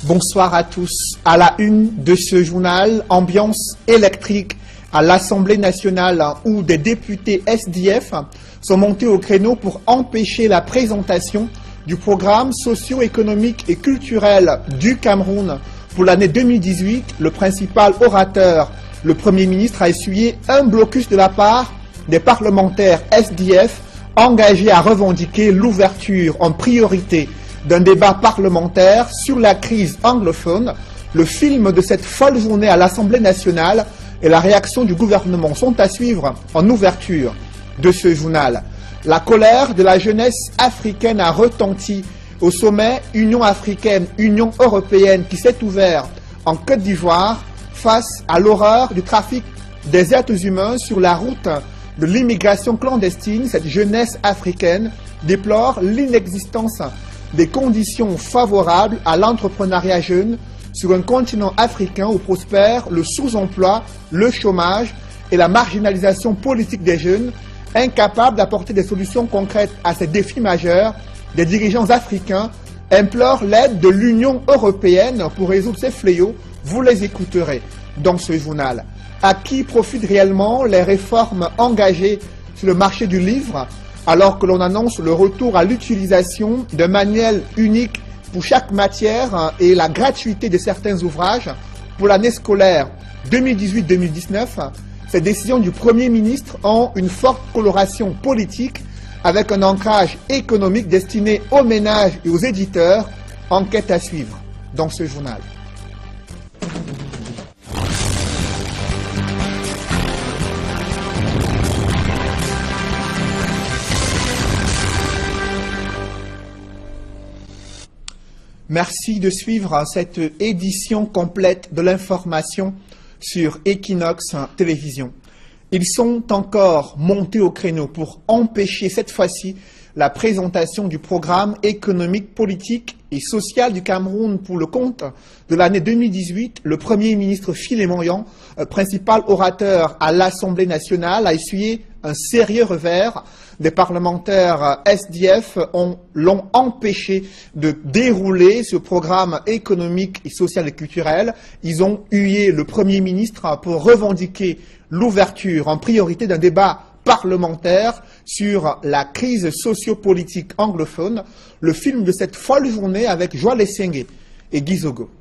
Bonsoir à tous. À la une de ce journal, ambiance électrique à l'Assemblée nationale où des députés SDF sont montés au créneau pour empêcher la présentation du programme socio-économique et culturel du Cameroun pour l'année 2018. Le principal orateur, le Premier ministre, a essuyé un blocus de la part des parlementaires SDF engagés à revendiquer l'ouverture en priorité d'un débat parlementaire sur la crise anglophone. Le film de cette folle journée à l'Assemblée nationale et la réaction du gouvernement sont à suivre en ouverture de ce journal. La colère de la jeunesse africaine a retenti au sommet Union africaine, Union européenne qui s'est ouvert en Côte d'Ivoire face à l'horreur du trafic des êtres humains sur la route de l'immigration clandestine. Cette jeunesse africaine déplore l'inexistence des conditions favorables à l'entrepreneuriat jeune sur un continent africain où prospère le sous-emploi, le chômage et la marginalisation politique des jeunes. Incapables d'apporter des solutions concrètes à ces défis majeurs, des dirigeants africains implorent l'aide de l'Union européenne pour résoudre ces fléaux. Vous les écouterez dans ce journal. À qui profitent réellement les réformes engagées sur le marché du livre, alors que l'on annonce le retour à l'utilisation d'un manuel unique pour chaque matière et la gratuité de certains ouvrages pour l'année scolaire 2018-2019. Ces décisions du Premier ministre ont une forte coloration politique avec un ancrage économique destiné aux ménages et aux éditeurs. Enquête à suivre dans ce journal. Merci de suivre cette édition complète de l'information sur Equinox Télévision. Ils sont encore montés au créneau pour empêcher cette fois-ci la présentation du programme économique, politique et social du Cameroun pour le compte de l'année 2018. Le Premier ministre Philémon Yan, principal orateur à l'Assemblée nationale, a essuyé un sérieux revers. Des parlementaires SDF l'ont empêché de dérouler ce programme économique et social et culturel. Ils ont hué le Premier ministre pour revendiquer l'ouverture en priorité d'un débat parlementaire sur la crise sociopolitique anglophone. Le film de cette folle journée avec Joël Essenge et Guy Zogo.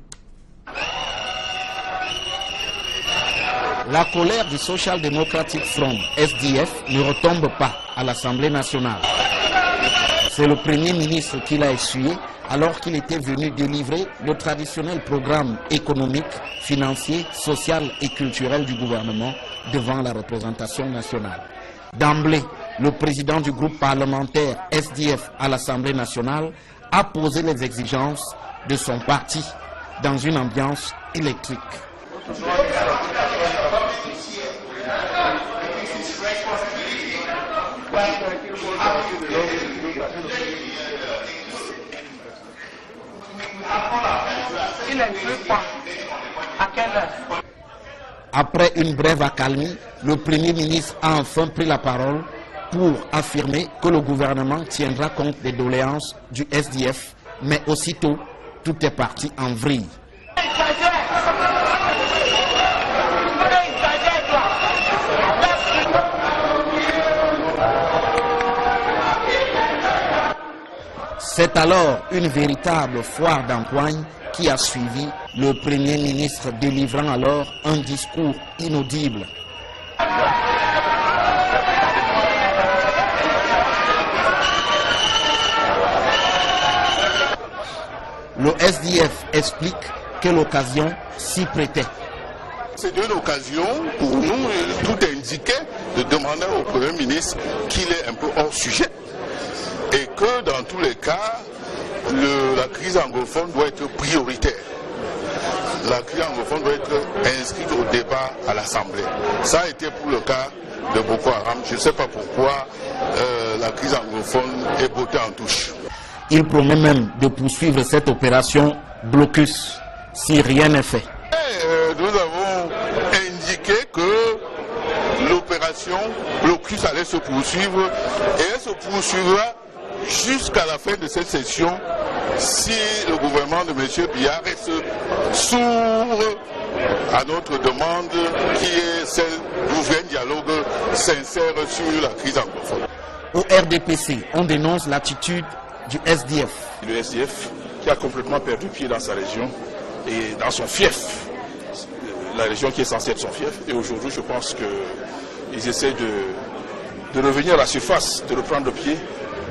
La colère du Social Democratic Front, SDF, ne retombe pas à l'Assemblée nationale. C'est le Premier ministre qui l'a essuyé alors qu'il était venu délivrer le traditionnel programme économique, financier, social et culturel du gouvernement devant la représentation nationale. D'emblée, le président du groupe parlementaire SDF à l'Assemblée nationale a posé les exigences de son parti dans une ambiance électrique. Après une brève accalmie, le Premier ministre a enfin pris la parole pour affirmer que le gouvernement tiendra compte des doléances du SDF, mais aussitôt, tout est parti en vrille. C'est alors une véritable foire d'empoigne qui a suivi, le Premier ministre délivrant alors un discours inaudible. Le SDF explique que l'occasion s'y prêtait. C'est une occasion pour nous, tout indiqué, de demander au Premier ministre qu'il est un peu hors sujet. Et que dans tous les cas, la crise anglophone doit être prioritaire. La crise anglophone doit être inscrite au débat à l'Assemblée. Ça a été pour le cas de Boko Haram. Je ne sais pas pourquoi la crise anglophone est bottée en touche. Il promet même de poursuivre cette opération blocus si rien n'est fait. Nous avons indiqué que l'opération blocus allait se poursuivre et elle se poursuivra jusqu'à la fin de cette session si le gouvernement de M. Biya reste sourd à notre demande qui est celle d'ouvrir un dialogue sincère sur la crise anglophone. Au RDPC, on dénonce l'attitude du SDF. Le SDF qui a complètement perdu pied dans sa région et dans son fief, la région qui est censée être son fief. Et aujourd'hui, je pense qu'ils essaient de revenir à la surface, de reprendre pied,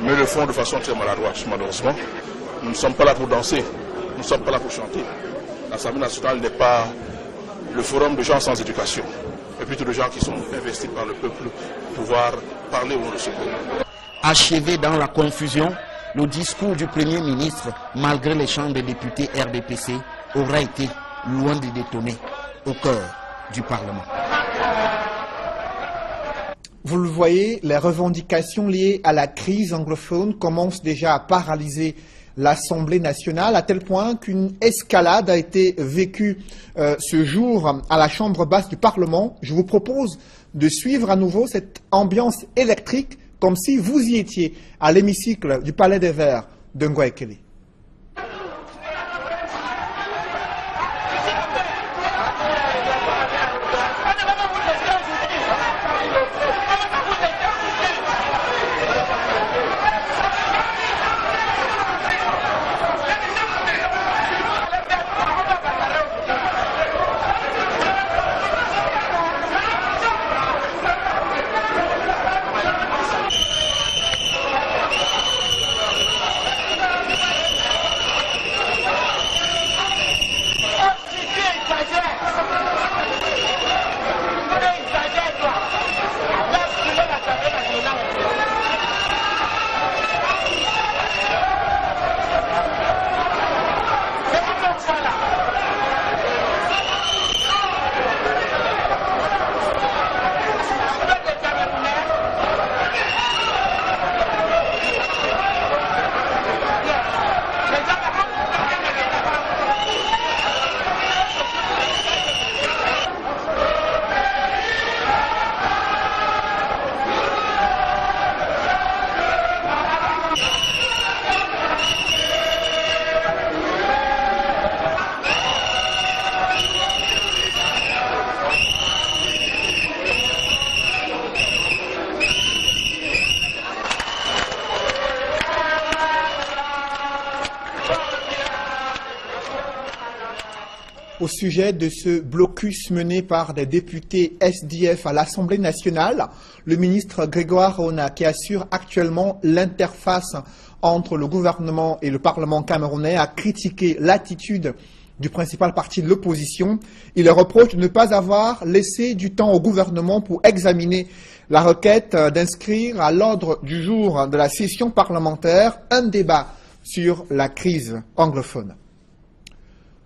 mais le font de façon très maladroite, malheureusement. Nous ne sommes pas là pour danser, nous ne sommes pas là pour chanter. L'Assemblée nationale n'est pas le forum de gens sans éducation, mais plutôt de gens qui sont investis par le peuple pour pouvoir parler au nom de ce peuple. Achevé dans la confusion, le discours du Premier ministre, malgré les chants des députés RDPC, aura été loin de détonner au cœur du Parlement. Vous le voyez, les revendications liées à la crise anglophone commencent déjà à paralyser l'Assemblée nationale, à tel point qu'une escalade a été vécue ce jour à la Chambre basse du Parlement. Je vous propose de suivre à nouveau cette ambiance électrique comme si vous y étiez à l'hémicycle du Palais des Verts de Ngouaekele. Au sujet de ce blocus mené par des députés SDF à l'Assemblée nationale, le ministre Grégoire Auna, qui assure actuellement l'interface entre le gouvernement et le Parlement camerounais, a critiqué l'attitude du principal parti de l'opposition. Il reproche de ne pas avoir laissé du temps au gouvernement pour examiner la requête d'inscrire à l'ordre du jour de la session parlementaire un débat sur la crise anglophone.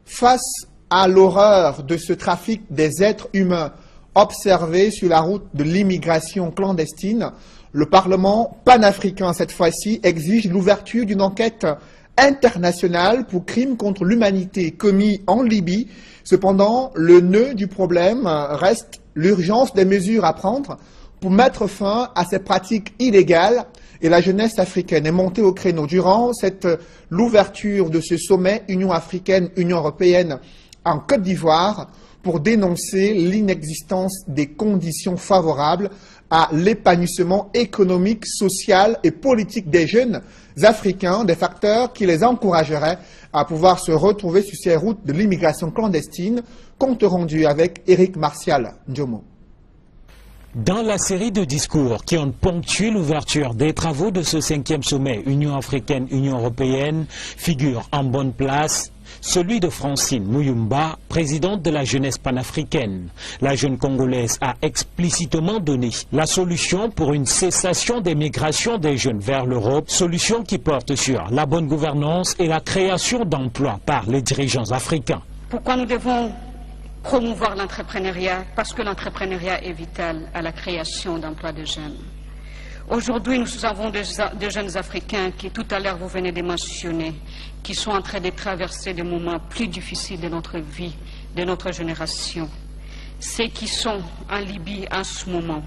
Face à l'horreur de ce trafic des êtres humains observé sur la route de l'immigration clandestine, le Parlement panafricain, cette fois-ci, exige l'ouverture d'une enquête internationale pour crimes contre l'humanité commis en Libye. Cependant, le nœud du problème reste l'urgence des mesures à prendre pour mettre fin à ces pratiques illégales. Et la jeunesse africaine est montée au créneau durant l'ouverture de ce sommet Union africaine-Union européenne en Côte d'Ivoire pour dénoncer l'inexistence des conditions favorables à l'épanouissement économique, social et politique des jeunes africains, des facteurs qui les encourageraient à pouvoir se retrouver sur ces routes de l'immigration clandestine. Compte rendu avec Éric Martial Ndiomo. Dans la série de discours qui ont ponctué l'ouverture des travaux de ce 5e sommet Union africaine-Union européenne figure en bonne place celui de Francine Muyumba, présidente de la jeunesse panafricaine. La jeune Congolaise a explicitement donné la solution pour une cessation des migrations des jeunes vers l'Europe, solution qui porte sur la bonne gouvernance et la création d'emplois par les dirigeants africains. Pourquoi nous devons promouvoir l'entrepreneuriat? Parce que l'entrepreneuriat est vital à la création d'emplois de jeunes. Aujourd'hui, nous avons des jeunes Africains qui, tout à l'heure, vous venez de mentionner, qui sont en train de traverser des moments plus difficiles de notre vie, de notre génération. Ceux qui sont en Libye en ce moment,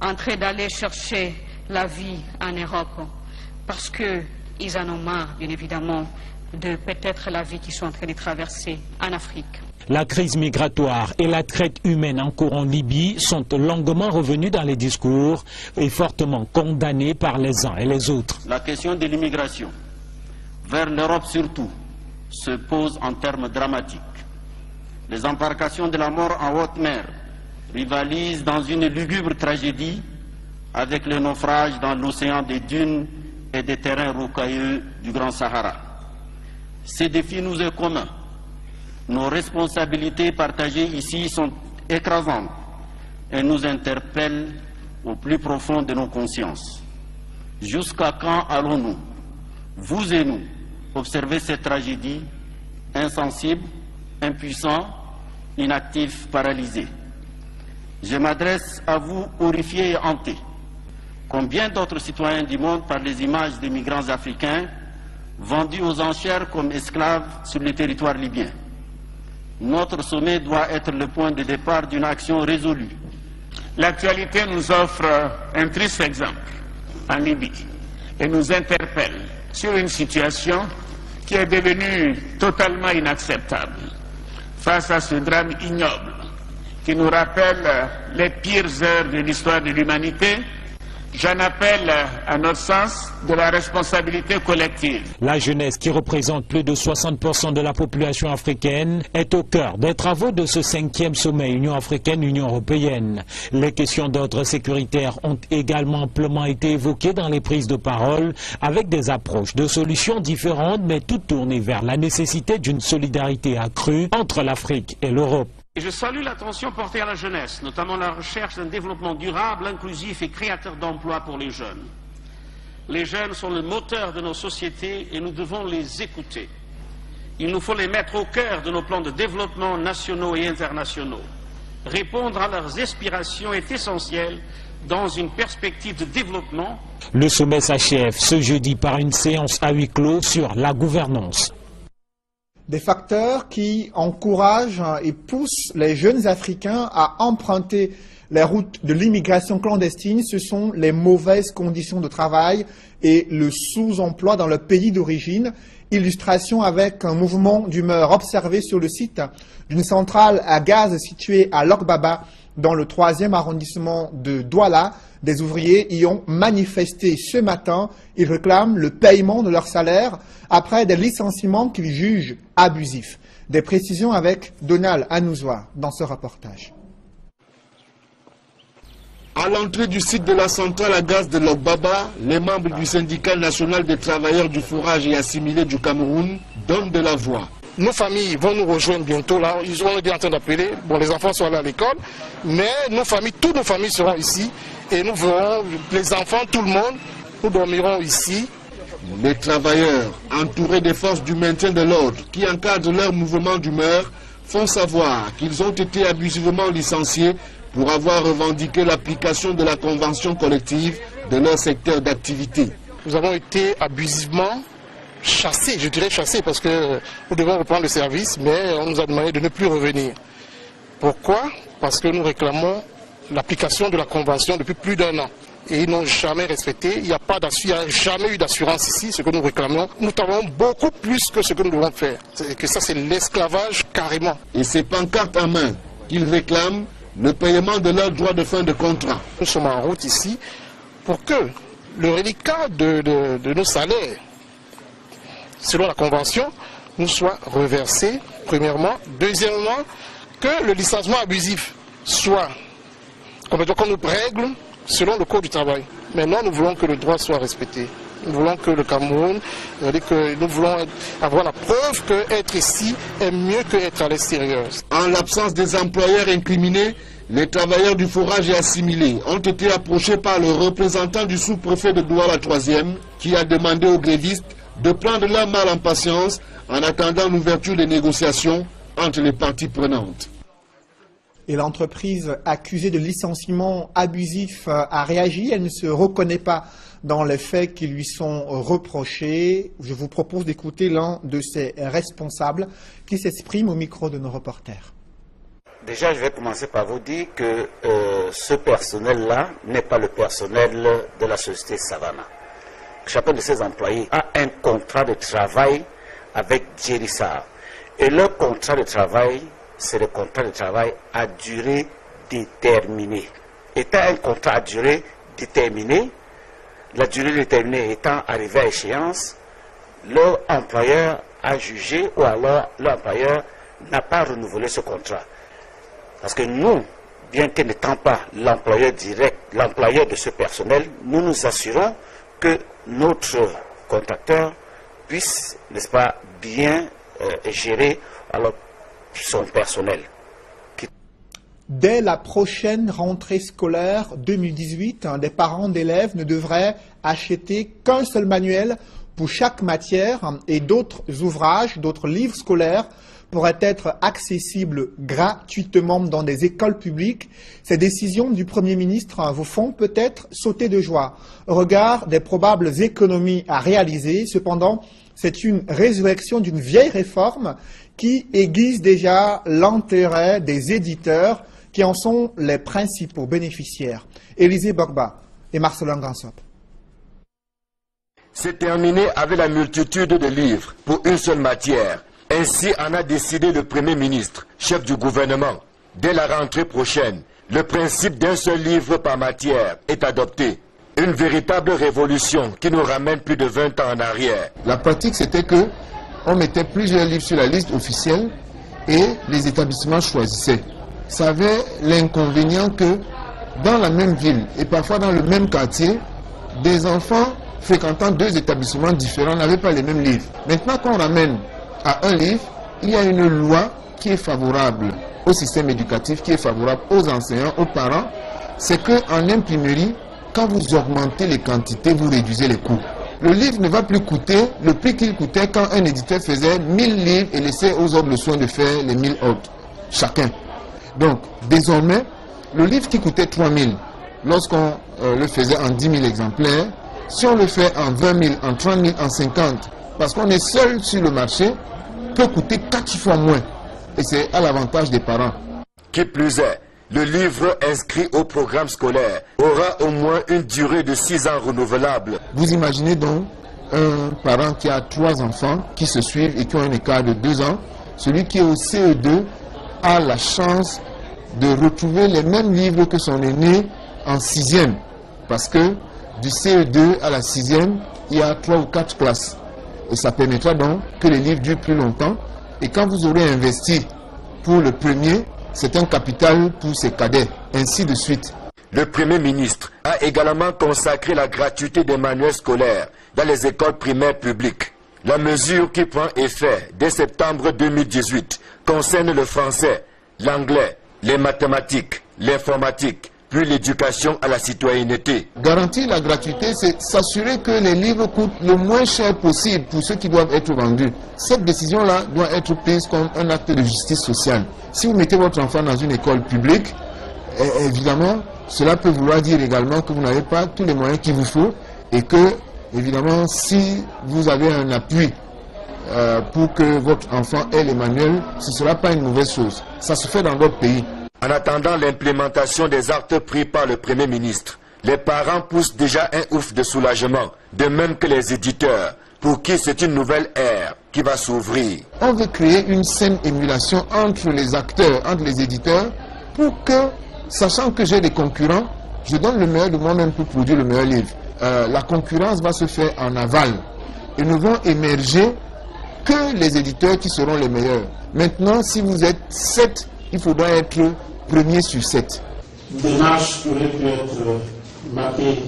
en train d'aller chercher la vie en Europe, parce qu'ils en ont marre, bien évidemment, de peut-être la vie qu'ils sont en train de traverser en Afrique. La crise migratoire et la traite humaine en cours en Libye sont longuement revenus dans les discours et fortement condamnés par les uns et les autres. La question de l'immigration, vers l'Europe surtout, se pose en termes dramatiques. Les embarcations de la mort en haute mer rivalisent dans une lugubre tragédie avec le naufrage dans l'océan des dunes et des terrains rocailleux du Grand Sahara. Ces défis nous sont communs. Nos responsabilités partagées ici sont écrasantes et nous interpellent au plus profond de nos consciences. Jusqu'à quand allons-nous, vous et nous, observer cette tragédie, insensibles, impuissants, inactifs, paralysés? Je m'adresse à vous, horrifiés et hantés. Combien d'autres citoyens du monde par les images des migrants africains vendus aux enchères comme esclaves sur le territoire libyen? Notre sommet doit être le point de départ d'une action résolue. L'actualité nous offre un triste exemple en Libye et nous interpelle sur une situation qui est devenue totalement inacceptable. Face à ce drame ignoble qui nous rappelle les pires heures de l'histoire de l'humanité, j'en appelle à notre sens de la responsabilité collective. La jeunesse, qui représente plus de 60% de la population africaine, est au cœur des travaux de ce 5e sommet Union africaine-Union européenne. Les questions d'ordre sécuritaire ont également amplement été évoquées dans les prises de parole, avec des approches de solutions différentes, mais toutes tournées vers la nécessité d'une solidarité accrue entre l'Afrique et l'Europe. Et je salue l'attention portée à la jeunesse, notamment la recherche d'un développement durable, inclusif et créateur d'emplois pour les jeunes. Les jeunes sont le moteur de nos sociétés et nous devons les écouter. Il nous faut les mettre au cœur de nos plans de développement nationaux et internationaux. Répondre à leurs aspirations est essentiel dans une perspective de développement. Le sommet s'achève ce jeudi par une séance à huis clos sur la gouvernance. Des facteurs qui encouragent et poussent les jeunes Africains à emprunter les routes de l'immigration clandestine, ce sont les mauvaises conditions de travail et le sous-emploi dans le pays d'origine. Illustration avec un mouvement d'humeur observé sur le site d'une centrale à gaz située à Lokbaba, dans le 3e arrondissement de Douala. Des ouvriers y ont manifesté ce matin. Ils réclament le paiement de leur salaire après des licenciements qu'ils jugent abusifs. Des précisions avec Donald Anouzoua dans ce reportage. À l'entrée du site de la centrale à gaz de Lokbaba, les membres du syndicat national des travailleurs du fourrage et assimilés du Cameroun donnent de la voix. Nos familles vont nous rejoindre bientôt là, ils sont en train d'appeler, bon les enfants sont allés à l'école, mais nos familles, toutes nos familles seront ici et nous verrons les enfants, tout le monde, nous dormirons ici. Les travailleurs, entourés des forces du maintien de l'ordre qui encadrent leur mouvement d'humeur, font savoir qu'ils ont été abusivement licenciés pour avoir revendiqué l'application de la convention collective de leur secteur d'activité. Nous avons été abusivement chassés, je dirais chassés, parce que nous devons reprendre le service, mais on nous a demandé de ne plus revenir. Pourquoi? Parce que nous réclamons l'application de la convention depuis plus d'1 an. Et ils n'ont jamais respecté, il n'y a jamais eu d'assurance ici, ce que nous réclamons. Nous travaillons beaucoup plus que ce que nous devons faire. Que ça, c'est l'esclavage carrément. Et c'est pancartes en main qu'ils réclament le paiement de leurs droits de fin de contrat. Nous sommes en route ici pour que le reliquat de nos salaires, selon la convention, nous soit reversé, premièrement. Deuxièmement, que le licenciement abusif soit complètement qu'on nous règle selon le code du travail. Maintenant, nous voulons que le droit soit respecté. Nous voulons que le Cameroun, nous voulons avoir la preuve qu'être ici est mieux qu'être à l'extérieur. En l'absence des employeurs incriminés, les travailleurs du fourrage et assimilés ont été approchés par le représentant du sous-préfet de Douala 3e qui a demandé aux grévistes de prendre leur mal en patience en attendant l'ouverture des négociations entre les parties prenantes. Et l'entreprise accusée de licenciement abusif a réagi. Elle ne se reconnaît pas dans les faits qui lui sont reprochés. Je vous propose d'écouter l'un de ses responsables qui s'exprime au micro de nos reporters. Déjà, je vais commencer par vous dire que ce personnel-là n'est pas le personnel de la société Savannah. Chacun de ces employés a un contrat de travail avec Thierry Sarr. Et leur contrat de travail, c'est le contrat de travail à durée déterminée. Étant un contrat à durée déterminée, la durée déterminée étant arrivée à échéance, leur employeur a jugé ou alors l'employeur n'a pas renouvelé ce contrat. Parce que nous, bien que n'étant pas l'employeur direct, l'employeur de ce personnel, nous nous assurons que notre contracteur puisse, n'est-ce pas, bien gérer alors son personnel. Dès la prochaine rentrée scolaire 2018, des parents d'élèves ne devraient acheter qu'un seul manuel pour chaque matière et d'autres ouvrages, d'autres livres scolaires pourraient être accessibles gratuitement dans des écoles publiques. Ces décisions du Premier ministre vous font peut-être sauter de joie au regard des probables économies à réaliser. Cependant, c'est une résurrection d'une vieille réforme qui aiguise déjà l'intérêt des éditeurs qui en sont les principaux bénéficiaires. Élisée Bogba et Marcelin Gansop. C'est terminé avec la multitude de livres pour une seule matière. Ainsi en a décidé le Premier ministre, chef du gouvernement. Dès la rentrée prochaine, le principe d'un seul livre par matière est adopté. Une véritable révolution qui nous ramène plus de 20 ans en arrière. La pratique, c'était que on mettait plusieurs livres sur la liste officielle et les établissements choisissaient. Ça avait l'inconvénient que dans la même ville et parfois dans le même quartier, des enfants fréquentant deux établissements différents n'avaient pas les mêmes livres. Maintenant qu'on ramène à un livre, il y a une loi qui est favorable au système éducatif, qui est favorable aux enseignants, aux parents. C'est qu'en imprimerie, quand vous augmentez les quantités, vous réduisez les coûts. Le livre ne va plus coûter le prix qu'il coûtait quand un éditeur faisait 1000 livres et laissait aux autres le soin de faire les 1000 autres, chacun. Donc, désormais, le livre qui coûtait 3000, lorsqu'on le faisait en 10 000 exemplaires, si on le fait en 20 000, en 30 000, en 50, parce qu'on est seul sur le marché, peut coûter 4 fois moins. Et c'est à l'avantage des parents. Qui plus est, le livre inscrit au programme scolaire aura au moins une durée de 6 ans renouvelable. Vous imaginez donc un parent qui a 3 enfants qui se suivent et qui ont un écart de 2 ans. Celui qui est au CE2 a la chance de retrouver les mêmes livres que son aîné en 6e. Parce que du CE2 à la 6e, il y a 3 ou 4 classes. Et ça permettra donc que les livres durent plus longtemps. Et quand vous aurez investi pour le premier, c'est un capital pour ses cadets, ainsi de suite. Le Premier ministre a également consacré la gratuité des manuels scolaires dans les écoles primaires publiques. La mesure qui prend effet dès septembre 2018 concerne le français, l'anglais, les mathématiques, l'informatique, puis l'éducation à la citoyenneté. Garantir la gratuité, c'est s'assurer que les livres coûtent le moins cher possible pour ceux qui doivent être vendus. Cette décision-là doit être prise comme un acte de justice sociale. Si vous mettez votre enfant dans une école publique, évidemment, cela peut vouloir dire également que vous n'avez pas tous les moyens qu'il vous faut et que, évidemment, si vous avez un appui pour que votre enfant ait les manuels, ce ne sera pas une mauvaise chose. Ça se fait dans d'autres pays. En attendant l'implémentation des actes pris par le Premier ministre, les parents poussent déjà un ouf de soulagement, de même que les éditeurs, pour qui c'est une nouvelle ère qui va s'ouvrir. On veut créer une saine émulation entre les acteurs, entre les éditeurs, pour que, sachant que j'ai des concurrents, je donne le meilleur de moi-même pour produire le meilleur livre. La concurrence va se faire en aval et ne vont émerger que les éditeurs qui seront les meilleurs. Maintenant, si vous êtes 7, il faudra être premier sur 7. Démarche pourrait être marquée.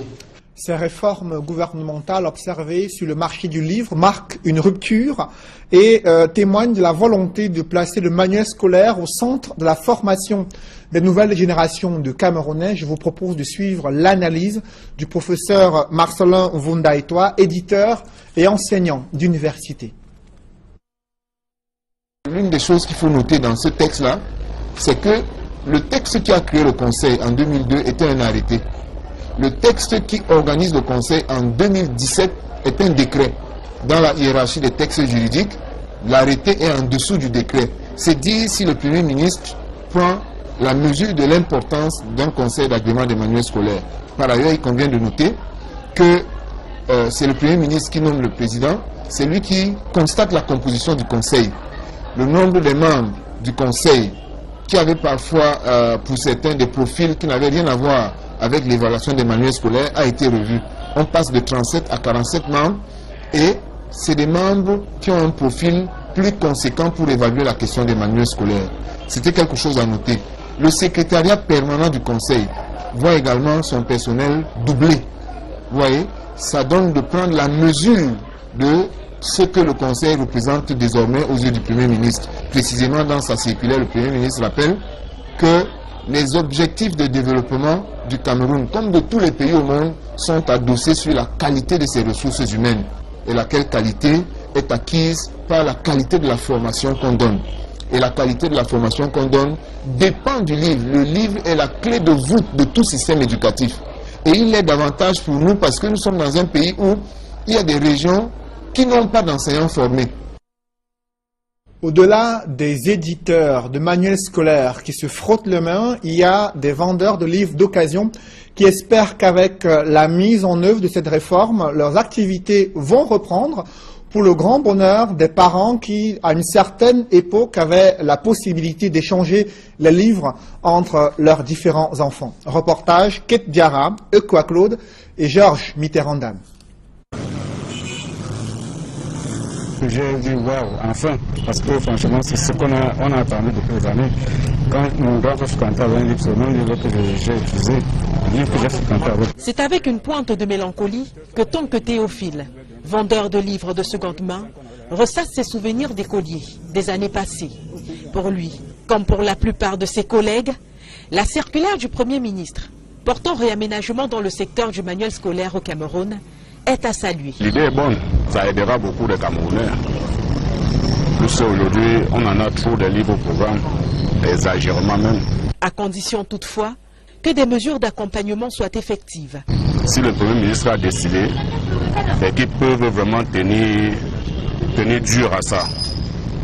Ces réformes gouvernementales observées sur le marché du livre marquent une rupture et témoignent de la volonté de placer le manuel scolaire au centre de la formation des nouvelles générations de Camerounais. Je vous propose de suivre l'analyse du professeur Marcelin Vundaitoa, éditeur et enseignant d'université. L'une des choses qu'il faut noter dans ce texte-là, c'est que le texte qui a créé le Conseil en 2002 était un arrêté. Le texte qui organise le Conseil en 2017 est un décret. Dans la hiérarchie des textes juridiques, l'arrêté est en dessous du décret. C'est dire si le Premier ministre prend la mesure de l'importance d'un Conseil d'agrément des manuels scolaires. Par ailleurs, il convient de noter que c'est le Premier ministre qui nomme le président c'est lui qui constate la composition du conseil. Le nombre des membres du conseil qui avaient parfois, pour certains, des profils qui n'avaient rien à voir avec l'évaluation des manuels scolaires a été revu. On passe de 37 à 47 membres et c'est des membres qui ont un profil plus conséquent pour évaluer la question des manuels scolaires. C'était quelque chose à noter. Le secrétariat permanent du conseil voit également son personnel doublé. Vous voyez, ça donne de prendre la mesure de ce que le conseil représente désormais aux yeux du Premier ministre. Précisément dans sa circulaire, le Premier ministre rappelle que les objectifs de développement du Cameroun, comme de tous les pays au monde, sont adossés sur la qualité de ses ressources humaines. Et laquelle qualité est acquise par la qualité de la formation qu'on donne. Et la qualité de la formation qu'on donne dépend du livre. Le livre est la clé de voûte de tout système éducatif. Et il l'est davantage pour nous parce que nous sommes dans un pays où il y a des régions qui n'ont pas d'enseignants formés. Au-delà des éditeurs de manuels scolaires qui se frottent les mains, il y a des vendeurs de livres d'occasion qui espèrent qu'avec la mise en œuvre de cette réforme, leurs activités vont reprendre pour le grand bonheur des parents qui, à une certaine époque, avaient la possibilité d'échanger les livres entre leurs différents enfants. Reportage, Kate Diarra, Equa Claude et Georges Mitterrandam. J'ai dit waouh, enfin, parce que franchement, c'est ce qu'on a attendu depuis des années. Quand mon grand frère fréquentait avec un livre, c'est le même livre que j'ai utilisé, le livre que j'ai fréquenté avec. C'est avec une pointe de mélancolie que Tonke Théophile, vendeur de livres de seconde main, ressasse ses souvenirs d'écolier des années passées. Pour lui, comme pour la plupart de ses collègues, la circulaire du Premier ministre portant réaménagement dans le secteur du manuel scolaire au Cameroun est à saluer. L'idée est bonne, ça aidera beaucoup de Camerounais. Plus aujourd'hui, on en a trop de livres au programme, exagérément même. À condition toutefois que des mesures d'accompagnement soient effectives. Si le Premier ministre a décidé, et qu'ils peuvent vraiment tenir dur à ça,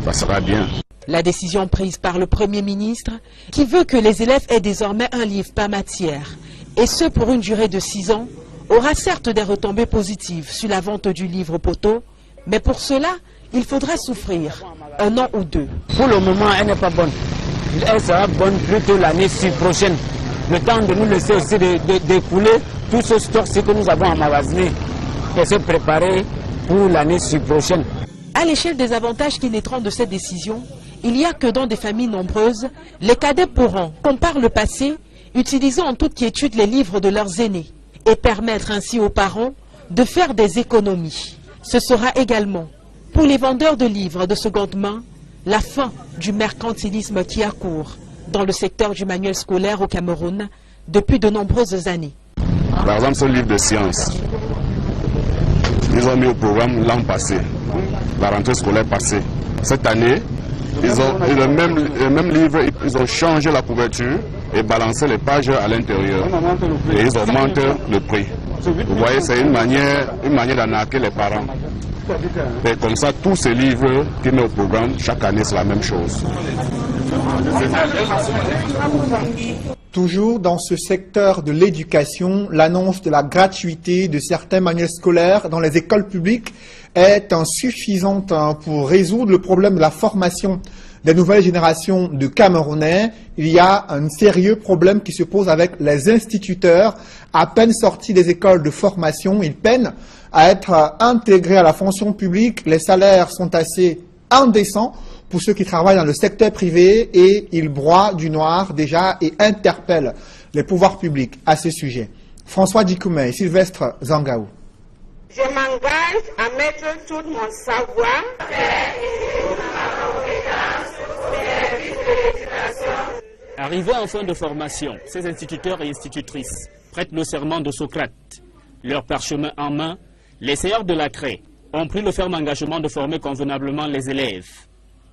ça sera bien. La décision prise par le Premier ministre, qui veut que les élèves aient désormais un livre par matière, et ce pour une durée de 6 ans, aura certes des retombées positives sur la vente du livre poteau, mais pour cela, il faudra souffrir 1 an ou 2. Pour le moment, elle n'est pas bonne. Elle sera bonne plutôt l'année prochaine. Le temps de nous laisser aussi d'écouler tout ce stock que nous avons emmagasiné et se préparer pour l'année prochaine. À l'échelle des avantages qui naîtront de cette décision, il n'y a que dans des familles nombreuses, les cadets pourront, comme par le passé, utiliser en toute quiétude les livres de leurs aînés et permettre ainsi aux parents de faire des économies. Ce sera également, pour les vendeurs de livres de seconde main, la fin du mercantilisme qui accourt dans le secteur du manuel scolaire au Cameroun depuis de nombreuses années. Par exemple, ce livre de sciences, ils ont mis au programme l'an passé, la rentrée scolaire passée. Cette année, le même livre, ils ont changé la couverture et balancé les pages à l'intérieur. Et ils augmentent le prix. Vous voyez, c'est une manière d'arnaquer les parents. Et comme ça, tous ces livres qui mettent au programme, chaque année, c'est la même chose. Toujours dans ce secteur de l'éducation, l'annonce de la gratuité de certains manuels scolaires dans les écoles publiques est insuffisante pour résoudre le problème de la formation des nouvelles générations de Camerounais. Il y a un sérieux problème qui se pose avec les instituteurs. À peine sortis des écoles de formation, ils peinent à être intégrés à la fonction publique. Les salaires sont assez indécents pour ceux qui travaillent dans le secteur privé et ils broient du noir déjà et interpellent les pouvoirs publics à ce sujet. François Dikoumé et Sylvestre Zangaou. Je m'engage à mettre tout mon savoir Arrivés en fin de formation, ces instituteurs et institutrices prêtent le serment de Socrate. Leur parchemin en main, les seigneurs de la Craie ont pris le ferme engagement de former convenablement les élèves.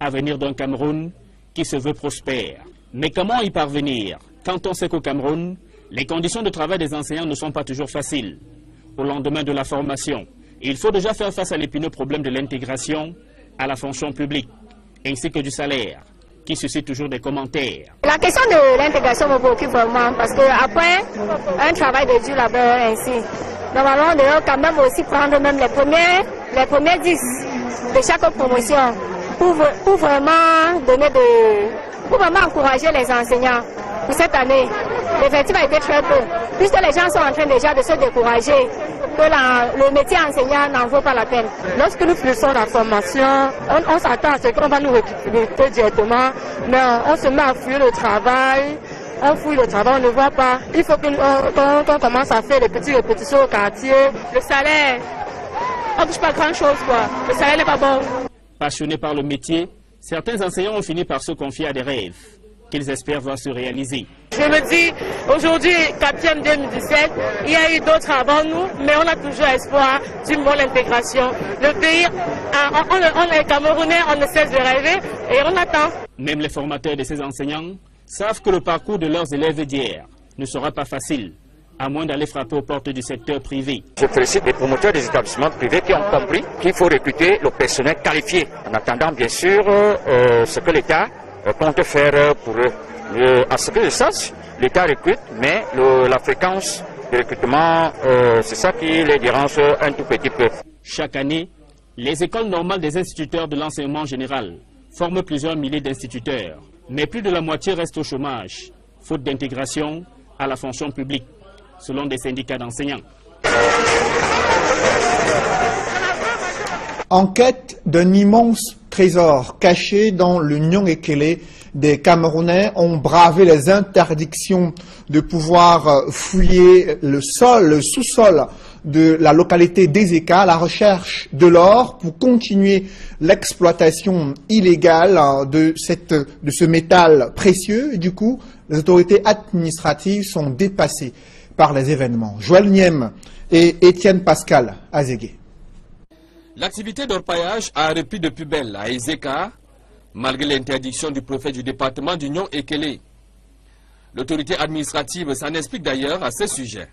Avenir d'un Cameroun qui se veut prospère. Mais comment y parvenir quand on sait qu'au Cameroun, les conditions de travail des enseignants ne sont pas toujours faciles? Au lendemain de la formation, il faut déjà faire face à l'épineux problème de l'intégration à la fonction publique, ainsi que du salaire, qui suscite toujours des commentaires. La question de l'intégration me préoccupe vraiment, parce qu'après un travail de dur labeur ainsi, normalement on devrait quand même aussi prendre même les premières les premiers 10 de chaque promotion pour vraiment encourager les enseignants. Pour cette année, l'effectif a été très peu, puisque les gens sont en train déjà de se décourager, que le métier enseignant n'en vaut pas la peine. Lorsque nous finissons la formation, on s'attend à ce qu'on va nous recruter directement, mais on se met à fuir le travail. On fouille le travail, on ne voit pas. Il faut qu'on commence à faire des petites répétitions au quartier. Le salaire, on ne touche pas grand-chose, quoi. Le salaire n'est pas bon. Passionnés par le métier, certains enseignants ont fini par se confier à des rêves qu'ils espèrent voir se réaliser. Je me dis, aujourd'hui, 4e 2017, il y a eu d'autres avant nous, mais on a toujours espoir d'une bonne intégration. Le pays, on est Camerounais, on ne cesse de rêver et on attend. Même les formateurs de ces enseignants savent que le parcours de leurs élèves d'hier ne sera pas facile, à moins d'aller frapper aux portes du secteur privé. Je félicite les promoteurs des établissements privés qui ont compris qu'il faut recruter le personnel qualifié, en attendant bien sûr ce que l'État compte faire pour eux. À ce que je sache, l'État recrute, mais la fréquence de recrutement, c'est ça qui les dérange un tout petit peu. Chaque année, les écoles normales des instituteurs de l'enseignement général forment plusieurs milliers d'instituteurs, mais plus de la moitié restent au chômage, faute d'intégration à la fonction publique, selon des syndicats d'enseignants. En quête d'un immense trésor caché dans l'Union Ekele, des Camerounais ont bravé les interdictions de pouvoir fouiller le sous-sol de la localité d'Ezeka à la recherche de l'or pour continuer l'exploitation illégale de ce métal précieux. Et du coup, les autorités administratives sont dépassées par les événements. Joël Niem et Étienne Pascal Azégué. L'activité d'orpaillage a repris de plus belle à Ezeka, malgré l'interdiction du préfet du département d'Union Ekele. L'autorité administrative s'en explique d'ailleurs à ce sujet.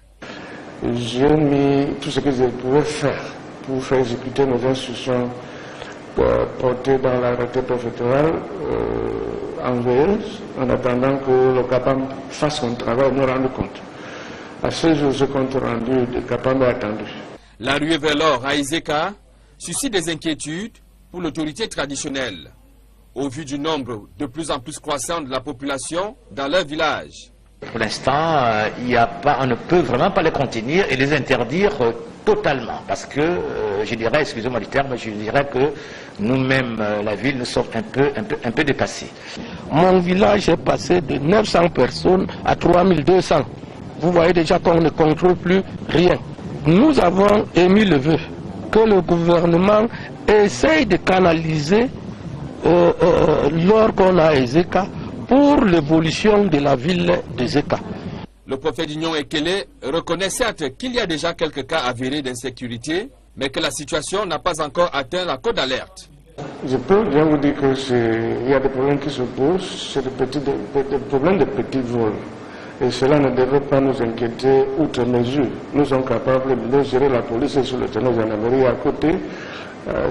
J'ai mis tout ce que je pouvais faire pour faire exécuter nos instructions portées dans l'arrêté préfectoral en veilleuse, en attendant que le CAPAM fasse son travail et nous rende compte. À ce jour, ce compte rendu de CAPAM est attendu. La ruée vers l'or à Ezeka suscite des inquiétudes pour l'autorité traditionnelle, au vu du nombre de plus en plus croissant de la population dans leur village. Pour l'instant, on ne peut vraiment pas les contenir et les interdire totalement, parce que, je dirais, excusez-moi du terme, je dirais que nous-mêmes, la ville, nous sommes un peu dépassés. Mon village est passé de 900 personnes à 3200. Vous voyez déjà qu'on ne contrôle plus rien. Nous avons émis le vœu que le gouvernement essaye de canaliser l'or qu'on a à Ezeka pour l'évolution de la ville d'Ezeka. Le préfet d'Union Ekele reconnaît certes qu'il y a déjà quelques cas avérés d'insécurité, mais que la situation n'a pas encore atteint la cote d'alerte. Je peux bien vous dire qu'il y a des problèmes qui se posent, c'est des problèmes de petits vols. Et cela ne devrait pas nous inquiéter outre mesure. Nous sommes capables de gérer la police sur le terrain de gendarmerie à côté.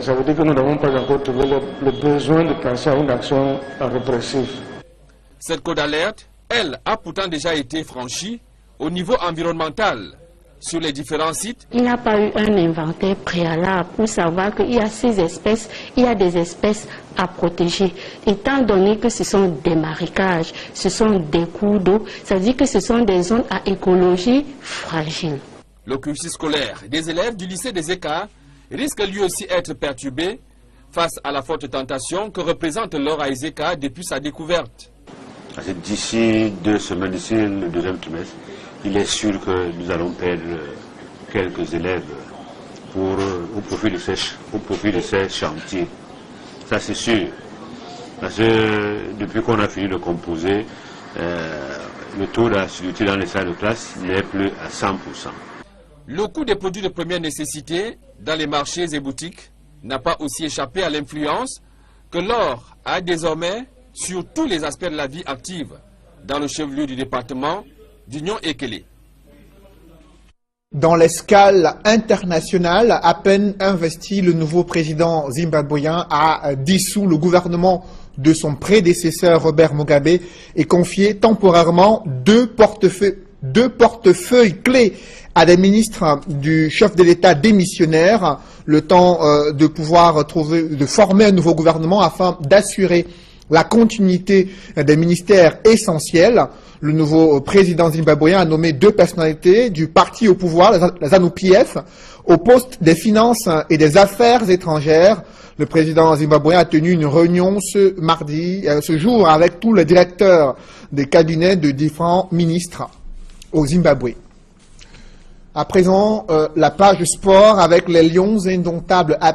Ça veut dire que nous n'avons pas encore trouvé le besoin de penser à une action répressive. Cette cote d'alerte, elle, a pourtant déjà été franchie au niveau environnemental sur les différents sites. Il n'y a pas eu un inventaire préalable pour savoir qu'il y a ces espèces, il y a des espèces à protéger. Étant donné que ce sont des marécages, ce sont des cours d'eau, ça veut dire que ce sont des zones à écologie fragile. Le cursus scolaire des élèves du lycée des Ezeka risque lui aussi être perturbé face à la forte tentation que représente l'or à Ezeka depuis sa découverte. D'ici 2 semaines, d'ici le deuxième trimestre, il est sûr que nous allons perdre quelques élèves au profit de ces chantiers. Ça c'est sûr. Parce que depuis qu'on a fini de composer, le taux d'assiduité dans les salles de classe n'est plus à 100%. Le coût des produits de première nécessité dans les marchés et boutiques n'a pas aussi échappé à l'influence que l'or a désormais sur tous les aspects de la vie active dans le chef-lieu du département d'Union Ekele. Dans l'escale internationale, à peine investi, le nouveau président zimbabwéen a dissous le gouvernement de son prédécesseur Robert Mugabe et confié temporairement deux 2 portefeuilles clés à des ministres du chef de l'État démissionnaire, le temps de pouvoir de former un nouveau gouvernement afin d'assurer la continuité des ministères essentiels. Le nouveau président zimbabwéen a nommé 2 personnalités du parti au pouvoir, la ZANU-PF, au poste des finances et des affaires étrangères. Le président zimbabwéen a tenu une réunion ce jour avec tous les directeurs des cabinets de différents ministres au Zimbabwe. À présent, la page sport avec les Lions indomptables A'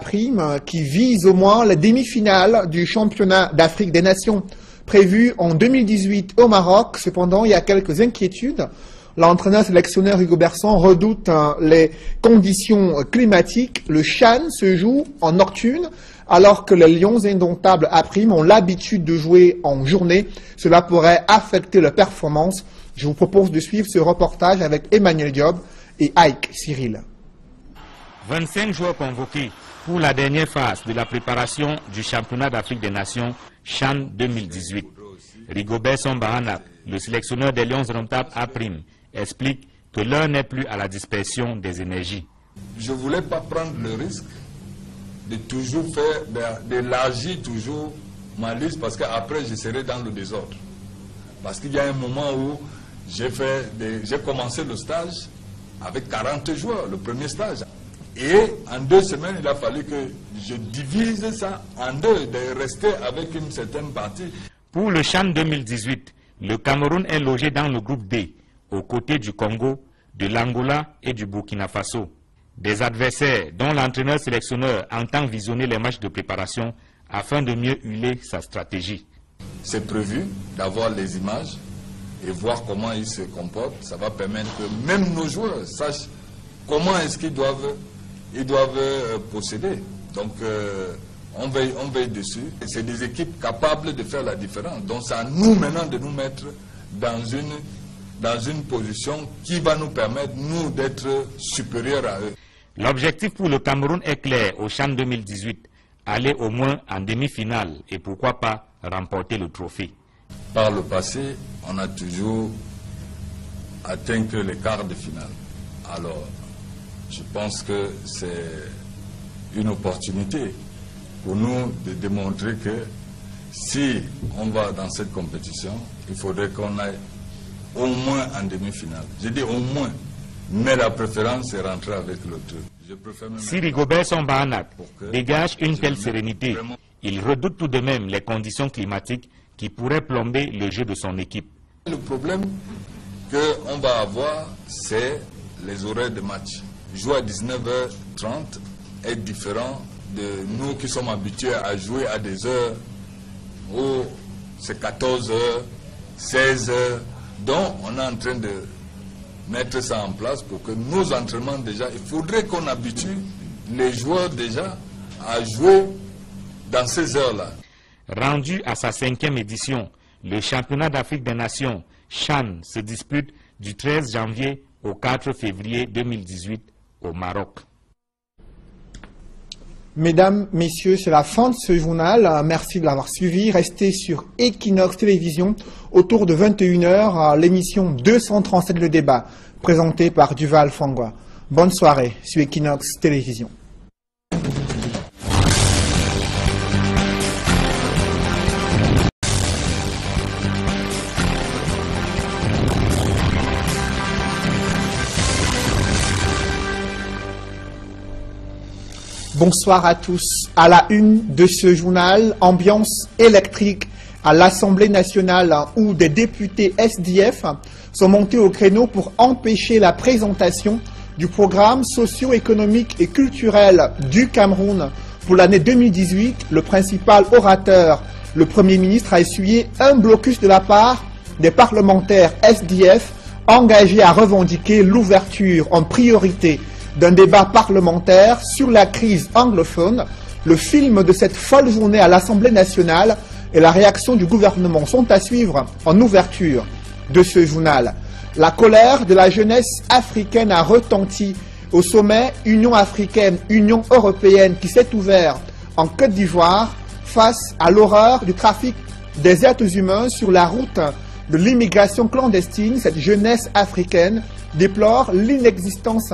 qui visent au moins la demi-finale du championnat d'Afrique des Nations prévu en 2018 au Maroc. Cependant, il y a quelques inquiétudes. L'entraîneur sélectionneur Hugo Berson redoute les conditions climatiques. Le CHAN se joue en nocturne alors que les Lions indomptables A' ont l'habitude de jouer en journée. Cela pourrait affecter leur performance. Je vous propose de suivre ce reportage avec Emmanuel Diop et Ike Cyril. 25 joueurs convoqués pour la dernière phase de la préparation du championnat d'Afrique des Nations CHAN 2018. Rigobert Sambahana, le sélectionneur des Lions indomptables A', explique que l'heure n'est plus à la dispersion des énergies. Je ne voulais pas prendre le risque de toujours d'élargir toujours ma liste parce qu'après je serai dans le désordre. Parce qu'il y a un moment où j'ai commencé le stage avec 40 joueurs, le premier stage. Et en 2 semaines, il a fallu que je divise ça en 2, de rester avec une certaine partie. Pour le CHAN 2018, le Cameroun est logé dans le groupe D, aux côtés du Congo, de l'Angola et du Burkina Faso. Des adversaires dont l'entraîneur sélectionneur entend visionner les matchs de préparation afin de mieux huiler sa stratégie. C'est prévu d'avoir les images et voir comment ils se comportent. Ça va permettre que même nos joueurs sachent comment est-ce qu'ils doivent procéder. Donc on veille dessus. C'est des équipes capables de faire la différence. Donc c'est à nous maintenant de nous mettre dans une position qui va nous permettre, nous, d'être supérieurs à eux. L'objectif pour le Cameroun est clair au CHAN 2018, aller au moins en demi-finale et pourquoi pas remporter le trophée. Par le passé, on a toujours atteint que les quarts de finale. Alors, je pense que c'est une opportunité pour nous de démontrer que si on va dans cette compétition, il faudrait qu'on aille au moins en demi-finale. Je dis au moins, mais la préférence est rentrer avec l'autre. Si Rigobert Sambahana dégage une telle sérénité, il redoute tout de même les conditions climatiques qui pourraient plomber le jeu de son équipe. Le problème qu'on va avoir, c'est les horaires de match. Jouer à 19h30 est différent de nous qui sommes habitués à jouer à des heures où c'est 14h, 16h. Donc on est en train de mettre ça en place pour que nos entraînements déjà, il faudrait qu'on habitue les joueurs déjà à jouer dans ces heures-là. Rendu à sa 5e édition, le championnat d'Afrique des Nations CHAN se dispute du 13 janvier au 4 février 2018 au Maroc. Mesdames, Messieurs, c'est la fin de ce journal. Merci de l'avoir suivi. Restez sur Equinox Télévision autour de 21h, l'émission 237 Le Débat, présentée par Duval Fangwa. Bonne soirée sur Equinox Télévision. Bonsoir à tous. À la une de ce journal, ambiance électrique à l'Assemblée nationale où des députés SDF sont montés au créneau pour empêcher la présentation du programme socio-économique et culturel du Cameroun pour l'année 2018. Le principal orateur, le Premier ministre, a essuyé un blocus de la part des parlementaires SDF engagés à revendiquer l'ouverture en priorité d'un débat parlementaire sur la crise anglophone. Le film de cette folle journée à l'Assemblée nationale et la réaction du gouvernement sont à suivre en ouverture de ce journal. La colère de la jeunesse africaine a retenti au sommet Union africaine-Union européenne qui s'est ouvert en Côte d'Ivoire face à l'horreur du trafic des êtres humains sur la route de l'immigration clandestine, cette jeunesse africaine déplore l'inexistence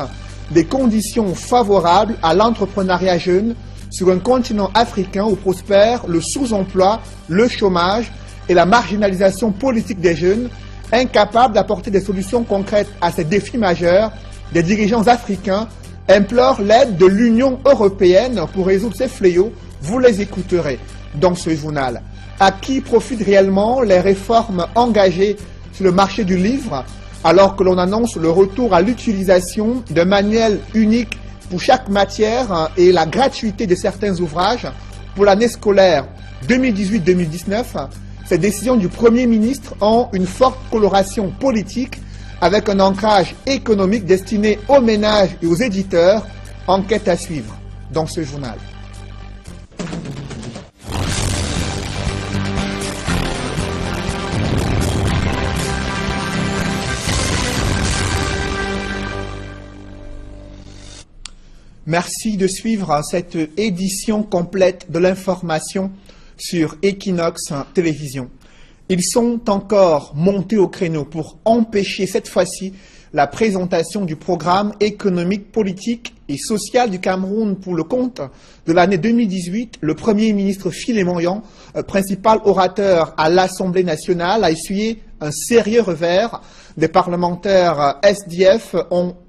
des conditions favorables à l'entrepreneuriat jeune sur un continent africain où prospèrent le sous-emploi, le chômage et la marginalisation politique des jeunes. Incapables d'apporter des solutions concrètes à ces défis majeurs, des dirigeants africains implorent l'aide de l'Union européenne pour résoudre ces fléaux. Vous les écouterez dans ce journal. À qui profitent réellement les réformes engagées sur le marché du livre, alors que l'on annonce le retour à l'utilisation d'un manuel unique pour chaque matière et la gratuité de certains ouvrages pour l'année scolaire 2018-2019, ces décisions du Premier ministre ont une forte coloration politique avec un ancrage économique destiné aux ménages et aux éditeurs. Enquête à suivre dans ce journal. Merci de suivre cette édition complète de l'information sur Equinox Télévision. Ils sont encore montés au créneau pour empêcher cette fois-ci la présentation du programme économique, politique et social du Cameroun pour le compte de l'année 2018. Le Premier ministre Philémon Yon, principal orateur à l'Assemblée nationale, a essuyé un sérieux revers. Des parlementaires SDF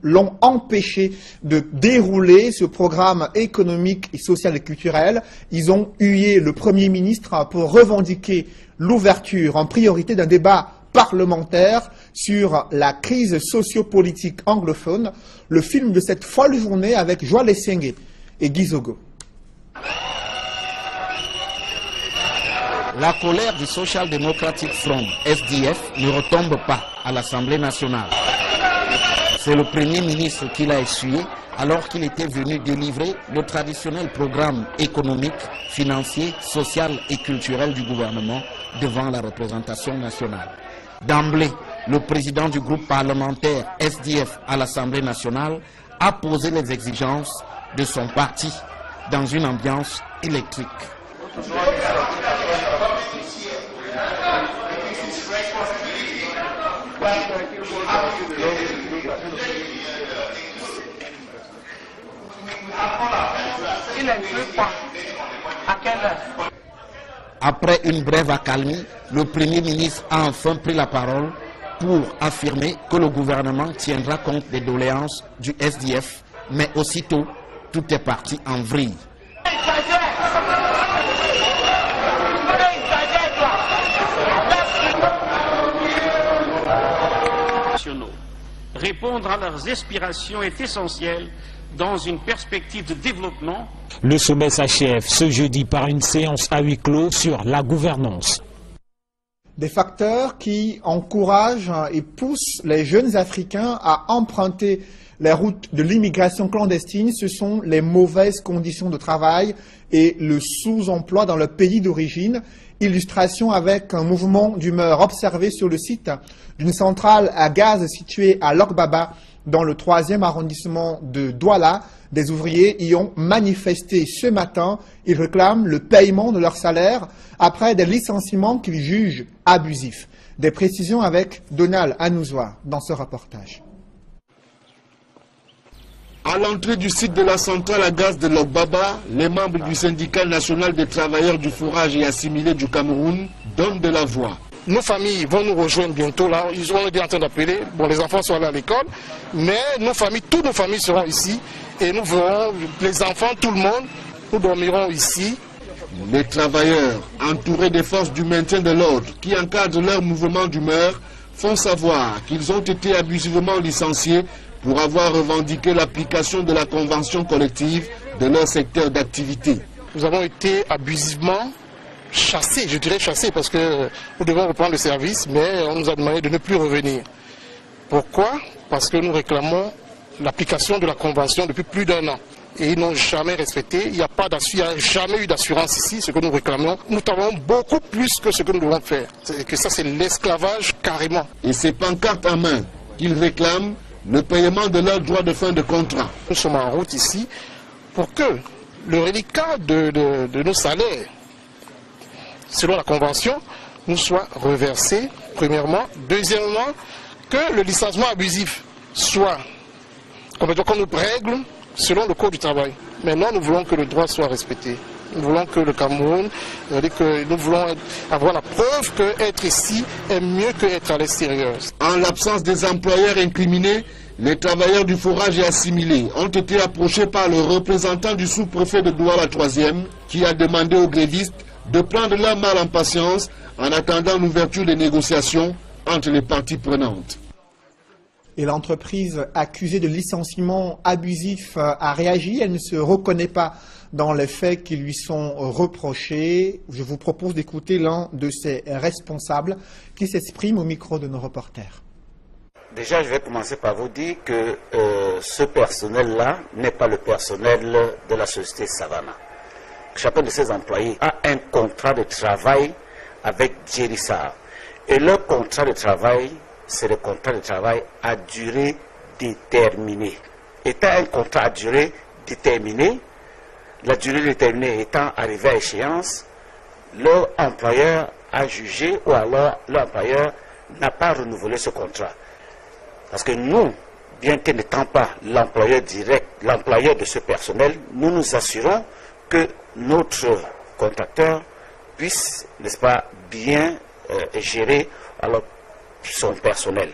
l'ont empêché de dérouler ce programme économique, et social et culturel. Ils ont hué le Premier ministre pour revendiquer l'ouverture en priorité d'un débat parlementaire sur la crise sociopolitique anglophone. Le film de cette folle journée avec Joël Essenge et Guy Zogo. La colère du Social Democratic Front, SDF, ne retombe pas à l'Assemblée nationale. C'est le Premier ministre qui l'a essuyé alors qu'il était venu délivrer le traditionnel programme économique, financier, social et culturel du gouvernement devant la représentation nationale. D'emblée, le président du groupe parlementaire SDF à l'Assemblée nationale a posé les exigences de son parti dans une ambiance électrique. Après une brève accalmie, le Premier ministre a enfin pris la parole pour affirmer que le gouvernement tiendra compte des doléances du SDF, mais aussitôt, tout est parti en vrille. Répondre à leurs aspirations est essentiel dans une perspective de développement. Le sommet s'achève ce jeudi par une séance à huis clos sur la gouvernance. Des facteurs qui encouragent et poussent les jeunes Africains à emprunter les routes de l'immigration clandestine, ce sont les mauvaises conditions de travail et le sous-emploi dans le pays d'origine. Illustration avec un mouvement d'humeur observé sur le site d'une centrale à gaz située à Lokbaba, dans le 3e arrondissement de Douala. Des ouvriers y ont manifesté ce matin. Ils réclament le paiement de leur salaire après des licenciements qu'ils jugent abusifs. Des précisions avec Donald Anouzoua dans ce reportage. À l'entrée du site de la centrale à gaz de Lokbaba, les membres du syndicat national des travailleurs du fourrage et assimilés du Cameroun donnent de la voix. Nos familles vont nous rejoindre bientôt. Là, ils ont été en train d'appeler. Bon, les enfants sont allés à l'école, mais nos familles, toutes nos familles seront ici. Et nous verrons les enfants, tout le monde, nous dormirons ici. Les travailleurs, entourés des forces du maintien de l'ordre qui encadrent leur mouvement d'humeur, font savoir qu'ils ont été abusivement licenciés pour avoir revendiqué l'application de la convention collective de leur secteur d'activité. Nous avons été abusivement chassés, je dirais chassés, parce que nous devons reprendre le service, mais on nous a demandé de ne plus revenir. Pourquoi? Parce que nous réclamons l'application de la convention depuis plus d'1 an. Et ils n'ont jamais respecté, il n'y a jamais eu d'assurance ici, ce que nous réclamons. Nous travaillons beaucoup plus que ce que nous devons faire. Que ça, c'est l'esclavage carrément. Et c'est pancartes en main qu'ils réclament le paiement de leurs droits de fin de contrat. Nous sommes en route ici pour que le reliquat de nos salaires, selon la convention, nous soit reversé premièrement. Deuxièmement, que le licenciement abusif soit, qu'on nous règle selon le code du travail. Maintenant, nous voulons que le droit soit respecté. Nous voulons que le Cameroun, nous voulons avoir la preuve qu'être ici est mieux qu'être à l'extérieur. En l'absence des employeurs incriminés, les travailleurs du forage et assimilés ont été approchés par le représentant du sous-préfet de Douala 3e qui a demandé aux grévistes de prendre leur mal en patience en attendant l'ouverture des négociations entre les parties prenantes. Et l'entreprise accusée de licenciement abusif a réagi. Elle ne se reconnaît pas dans les faits qui lui sont reprochés. Je vous propose d'écouter l'un de ses responsables qui s'exprime au micro de nos reporters. Déjà, je vais commencer par vous dire que ce personnel-là n'est pas le personnel de la société Savannah. Chacun de ses employés a un contrat de travail avec Djerissa. Et leur contrat de travail, c'est le contrat de travail à durée déterminée. Étant un contrat à durée déterminée, la durée déterminée étant arrivée à échéance, leur employeur a jugé ou alors l'employeur n'a pas renouvelé ce contrat. Parce que nous, bien que n'étant pas l'employeur direct, l'employeur de ce personnel, nous nous assurons que notre contracteur puisse, n'est-ce pas, bien gérer alors son personnel.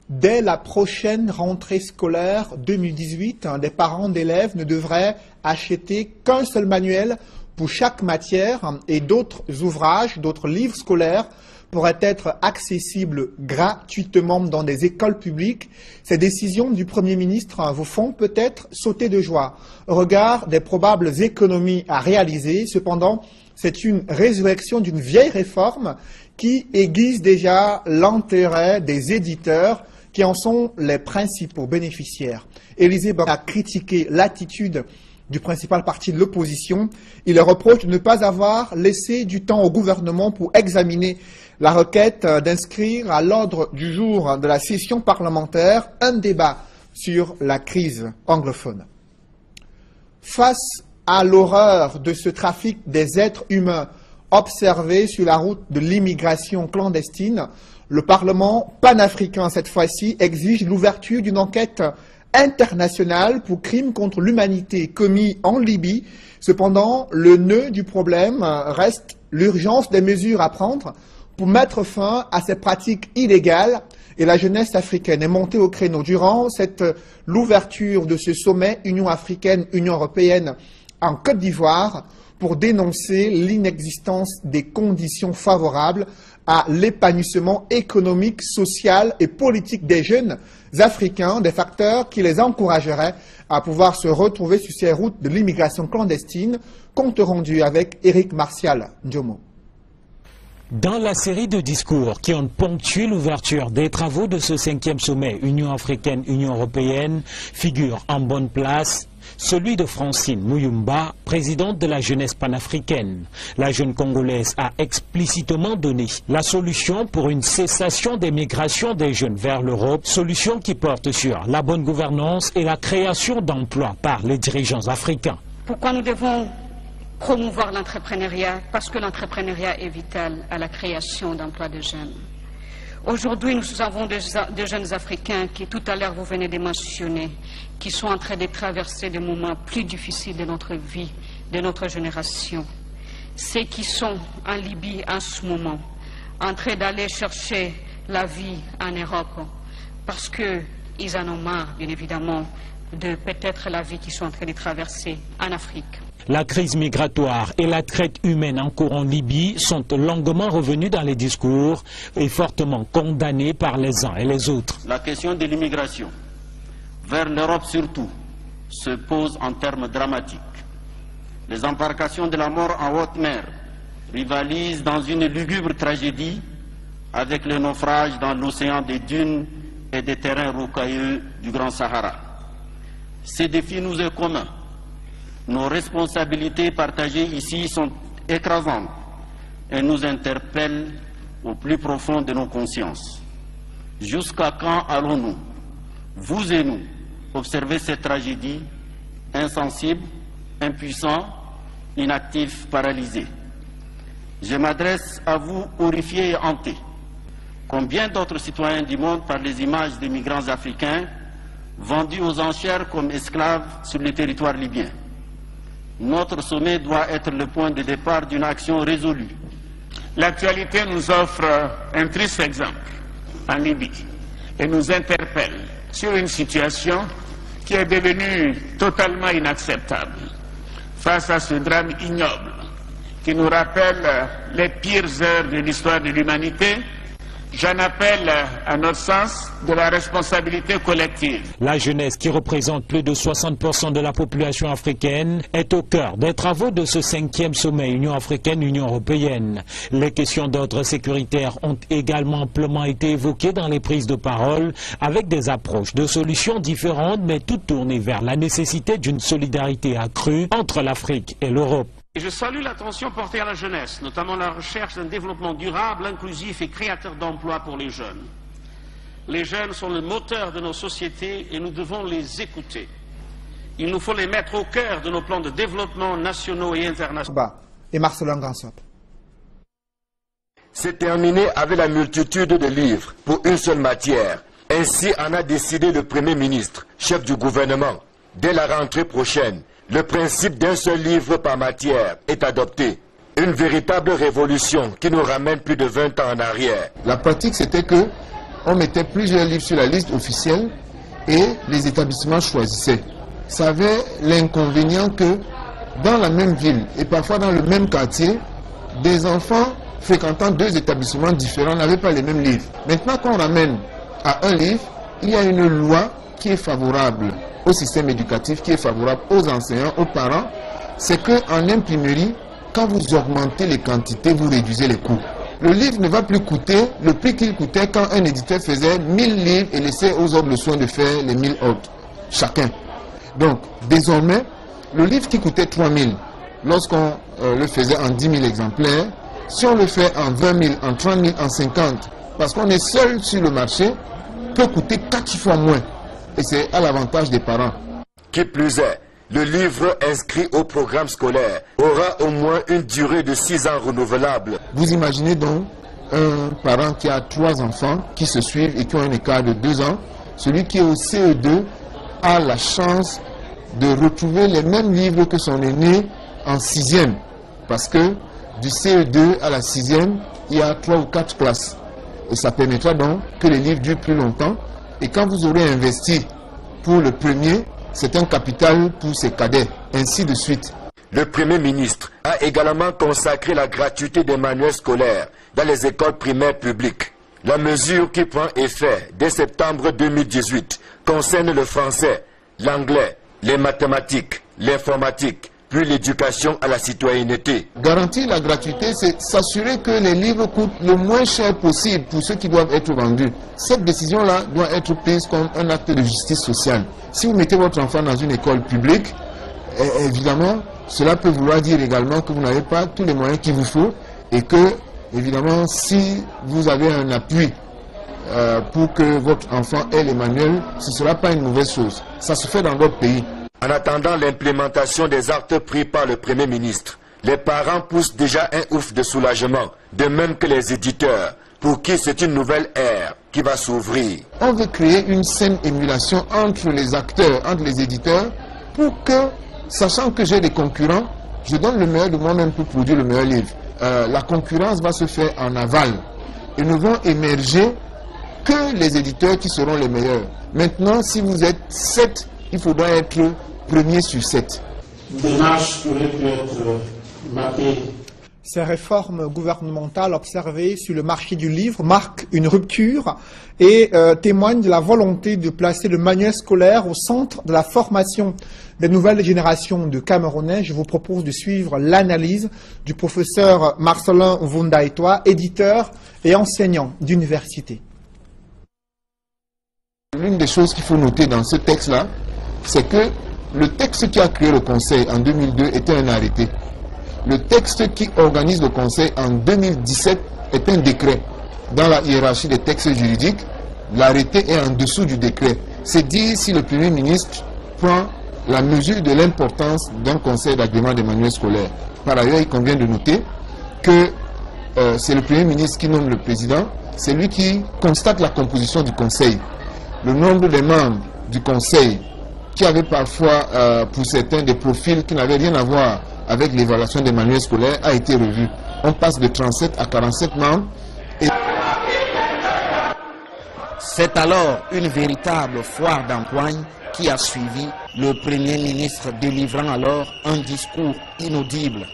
Dès la prochaine rentrée scolaire 2018, des parents d'élèves ne devraient acheter qu'un seul manuel pour chaque matière et d'autres ouvrages, d'autres livres scolaires pourraient être accessibles gratuitement dans des écoles publiques. Ces décisions du Premier ministre vous font peut-être sauter de joie. Au regard des probables économies à réaliser, cependant, c'est une résurrection d'une vieille réforme qui aiguise déjà l'intérêt des éditeurs qui en sont les principaux bénéficiaires. Élisée a critiqué l'attitude du principal parti de l'opposition. Il le reproche de ne pas avoir laissé du temps au gouvernement pour examiner la requête d'inscrire à l'ordre du jour de la session parlementaire un débat sur la crise anglophone. Face à l'horreur de ce trafic des êtres humains observé sur la route de l'immigration clandestine, le Parlement panafricain, cette fois-ci, exige l'ouverture d'une enquête internationale pour crimes contre l'humanité commis en Libye. Cependant, le nœud du problème reste l'urgence des mesures à prendre pour mettre fin à ces pratiques illégales. Et la jeunesse africaine est montée au créneau durant l'ouverture de ce sommet Union africaine-Union européenne en Côte d'Ivoire pour dénoncer l'inexistence des conditions favorables à l'épanouissement économique, social et politique des jeunes africains, des facteurs qui les encourageraient à pouvoir se retrouver sur ces routes de l'immigration clandestine. Compte rendu avec Éric Martial Ndiomo. Dans la série de discours qui ont ponctué l'ouverture des travaux de ce 5e sommet Union africaine-Union européenne figure en bonne place celui de Francine Muyumba, présidente de la jeunesse panafricaine. La jeune Congolaise a explicitement donné la solution pour une cessation des migrations des jeunes vers l'Europe, solution qui porte sur la bonne gouvernance et la création d'emplois par les dirigeants africains. Pourquoi nous devons promouvoir l'entrepreneuriat? Parce que l'entrepreneuriat est vital à la création d'emplois de jeunes. Aujourd'hui, nous avons des jeunes Africains qui, tout à l'heure, vous venez de mentionner, qui sont en train de traverser des moments plus difficiles de notre vie, de notre génération. Ceux qui sont en Libye en ce moment, en train d'aller chercher la vie en Europe, parce qu'ils en ont marre, bien évidemment, de peut-être la vie qu'ils sont en train de traverser en Afrique. La crise migratoire et la traite humaine en cours en Libye sont longuement revenues dans les discours et fortement condamnées par les uns et les autres. La question de l'immigration, vers l'Europe surtout, se pose en termes dramatiques. Les embarcations de la mort en haute mer rivalisent dans une lugubre tragédie avec le naufrage dans l'océan des dunes et des terrains rocailleux du Grand Sahara. Ces défis nous sont communs. Nos responsabilités partagées ici sont écrasantes et nous interpellent au plus profond de nos consciences. Jusqu'à quand allons-nous, vous et nous, observer cette tragédie, insensibles, impuissants, inactifs, paralysés? Je m'adresse à vous, horrifiés et hantés, comme bien d'autres citoyens du monde, par les images des migrants africains vendus aux enchères comme esclaves sur le territoire libyen. Notre sommet doit être le point de départ d'une action résolue. L'actualité nous offre un triste exemple en Libye et nous interpelle sur une situation qui est devenue totalement inacceptable. Face à ce drame ignoble qui nous rappelle les pires heures de l'histoire de l'humanité, j'en appelle, à notre sens, de la responsabilité collective. La jeunesse, qui représente plus de 60% de la population africaine, est au cœur des travaux de ce 5e sommet Union africaine-Union européenne. Les questions d'ordre sécuritaire ont également amplement été évoquées dans les prises de parole, avec des approches de solutions différentes, mais toutes tournées vers la nécessité d'une solidarité accrue entre l'Afrique et l'Europe. Je salue l'attention portée à la jeunesse, notamment la recherche d'un développement durable, inclusif et créateur d'emplois pour les jeunes. Les jeunes sont le moteur de nos sociétés et nous devons les écouter. Il nous faut les mettre au cœur de nos plans de développement nationaux et internationaux. Et Marcelin Gansop. C'est terminé avec la multitude de livres pour une seule matière. Ainsi en a décidé le Premier ministre, chef du gouvernement. Dès la rentrée prochaine, le principe d'un seul livre par matière est adopté. Une véritable révolution qui nous ramène plus de 20 ans en arrière. La pratique, c'était que on mettait plusieurs livres sur la liste officielle et les établissements choisissaient. Ça avait l'inconvénient que dans la même ville et parfois dans le même quartier, des enfants fréquentant 2 établissements différents n'avaient pas les mêmes livres. Maintenant qu'on ramène à un livre, il y a une loi qui est favorable au système éducatif, qui est favorable aux enseignants, aux parents. C'est qu'en imprimerie, quand vous augmentez les quantités, vous réduisez les coûts. Le livre ne va plus coûter le prix qu'il coûtait quand un éditeur faisait 1000 livres et laissait aux autres le soin de faire les 1000 autres, chacun. Donc, désormais, le livre qui coûtait 3000, lorsqu'on le faisait en 10 000 exemplaires, si on le fait en 20 000, en 30 000, en 50, parce qu'on est seul sur le marché, peut coûter 4 fois moins. Et c'est à l'avantage des parents. Qui plus est, le livre inscrit au programme scolaire aura au moins une durée de 6 ans renouvelable. Vous imaginez donc un parent qui a 3 enfants qui se suivent et qui ont un écart de 2 ans. Celui qui est au CE2 a la chance de retrouver les mêmes livres que son aîné en 6e. Parce que du CE2 à la 6e, il y a 3 ou 4 classes. Et ça permettra donc que les livres durent plus longtemps. Et quand vous aurez investi pour le premier, c'est un capital pour ses cadets, ainsi de suite. Le Premier ministre a également consacré la gratuité des manuels scolaires dans les écoles primaires publiques. La mesure qui prend effet dès septembre 2018 concerne le français, l'anglais, les mathématiques, l'informatique, puis l'éducation à la citoyenneté. Garantir la gratuité, c'est s'assurer que les livres coûtent le moins cher possible pour ceux qui doivent être vendus. Cette décision-là doit être prise comme un acte de justice sociale. Si vous mettez votre enfant dans une école publique, évidemment, cela peut vouloir dire également que vous n'avez pas tous les moyens qu'il vous faut et que, évidemment, si vous avez un appui pour que votre enfant ait les manuels, ce ne sera pas une mauvaise chose. Ça se fait dans d'autres pays. En attendant l'implémentation des actes pris par le Premier ministre, les parents poussent déjà un ouf de soulagement, de même que les éditeurs, pour qui c'est une nouvelle ère qui va s'ouvrir. On veut créer une saine émulation entre les acteurs, entre les éditeurs, pour que, sachant que j'ai des concurrents, je donne le meilleur de moi-même pour produire le meilleur livre. La concurrence va se faire en aval. Et ne vont émerger que les éditeurs qui seront les meilleurs. Maintenant, si vous êtes 7, il faudra être premier sur 7. Démarche pourrait être marquée. Ces réformes gouvernementales observées sur le marché du livre marquent une rupture et témoignent de la volonté de placer le manuel scolaire au centre de la formation des nouvelles générations de Camerounais. Je vous propose de suivre l'analyse du professeur Marcelin Vundaitoa, éditeur et enseignant d'université. L'une des choses qu'il faut noter dans ce texte-là, c'est que le texte qui a créé le Conseil en 2002 était un arrêté. Le texte qui organise le Conseil en 2017 est un décret. Dans la hiérarchie des textes juridiques, l'arrêté est en dessous du décret. C'est dire si le Premier ministre prend la mesure de l'importance d'un conseil d'agrément des manuels scolaires. Par ailleurs, il convient de noter que c'est le Premier ministre qui nomme le président, c'est lui qui constate la composition du Conseil. Le nombre des membres du Conseil, qui avaient parfois, pour certains, des profils qui n'avaient rien à voir avec l'évaluation des manuels scolaires, a été revu. On passe de 37 à 47 membres. C'est alors une véritable foire d'empoigne qui a suivi, le Premier ministre délivrant alors un discours inaudible.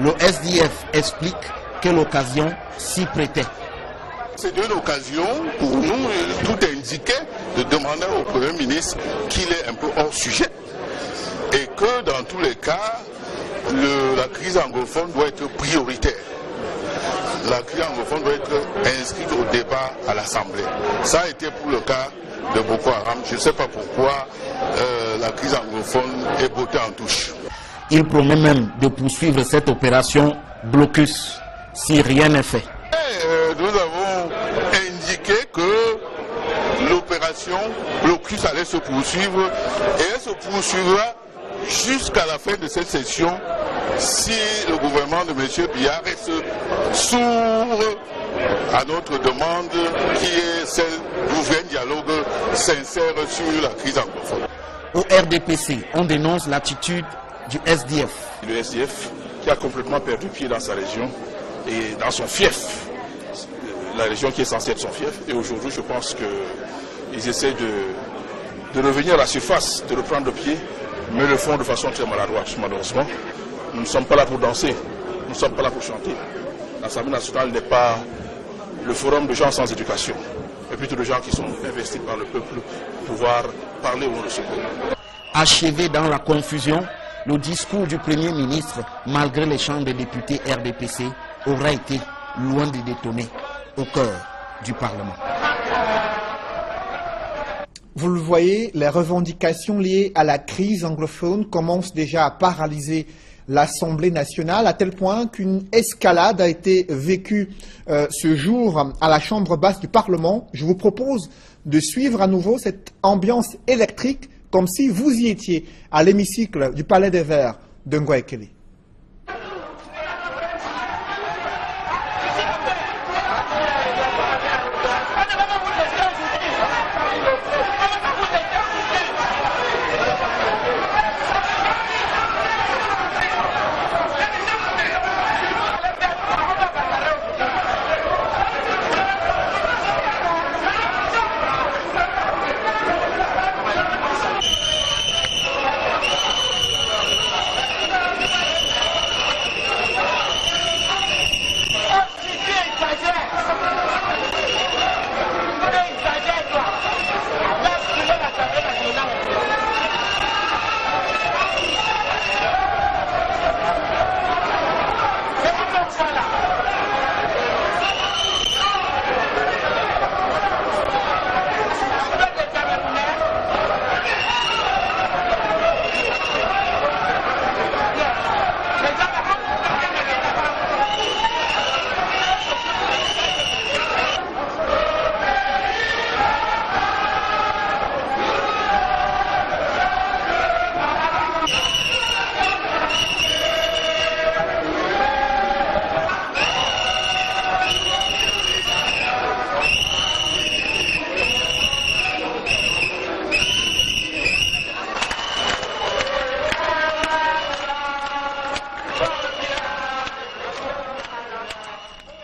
Le SDF explique que l'occasion s'y prêtait. C'est une occasion pour nous, tout indiquait, de demander au Premier ministre qu'il est un peu hors sujet et que dans tous les cas, la crise anglophone doit être prioritaire. La crise anglophone doit être inscrite au débat à l'Assemblée. Ça a été pour le cas de Boko Haram. Je ne sais pas pourquoi la crise anglophone est bottée en touche. Il promet même de poursuivre cette opération blocus si rien n'est fait. Nous avons indiqué que l'opération blocus allait se poursuivre et elle se poursuivra jusqu'à la fin de cette session si le gouvernement de M. Biya reste sourd à notre demande qui est celle d'ouvrir un dialogue sincère sur la crise anglophone. Au RDPC, on dénonce l'attitude du SDF. Le SDF qui a complètement perdu pied dans sa région et dans son fief, la région qui est censée être son fief. Et aujourd'hui, je pense qu'ils essaient de revenir à la surface, de reprendre pied, mais le font de façon très maladroite, malheureusement. Nous ne sommes pas là pour danser, nous ne sommes pas là pour chanter. L'Assemblée nationale n'est pas le forum de gens sans éducation, mais plutôt de gens qui sont investis par le peuple pour pouvoir parler au nom de ce peuple. Achevé dans la confusion, le discours du Premier ministre, malgré les chants des députés RDPC, aura été loin de détonner au cœur du Parlement. Vous le voyez, les revendications liées à la crise anglophone commencent déjà à paralyser l'Assemblée nationale, à tel point qu'une escalade a été vécue ce jour à la Chambre basse du Parlement. Je vous propose de suivre à nouveau cette ambiance électrique comme si vous y étiez à l'hémicycle du Palais des Verts de Ngouaekele.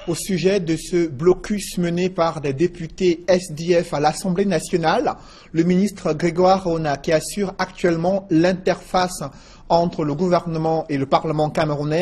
Au sujet de ce blocus mené par des députés SDF à l'Assemblée nationale, le ministre Grégoire Auna, qui assure actuellement l'interface entre le gouvernement et le Parlement camerounais,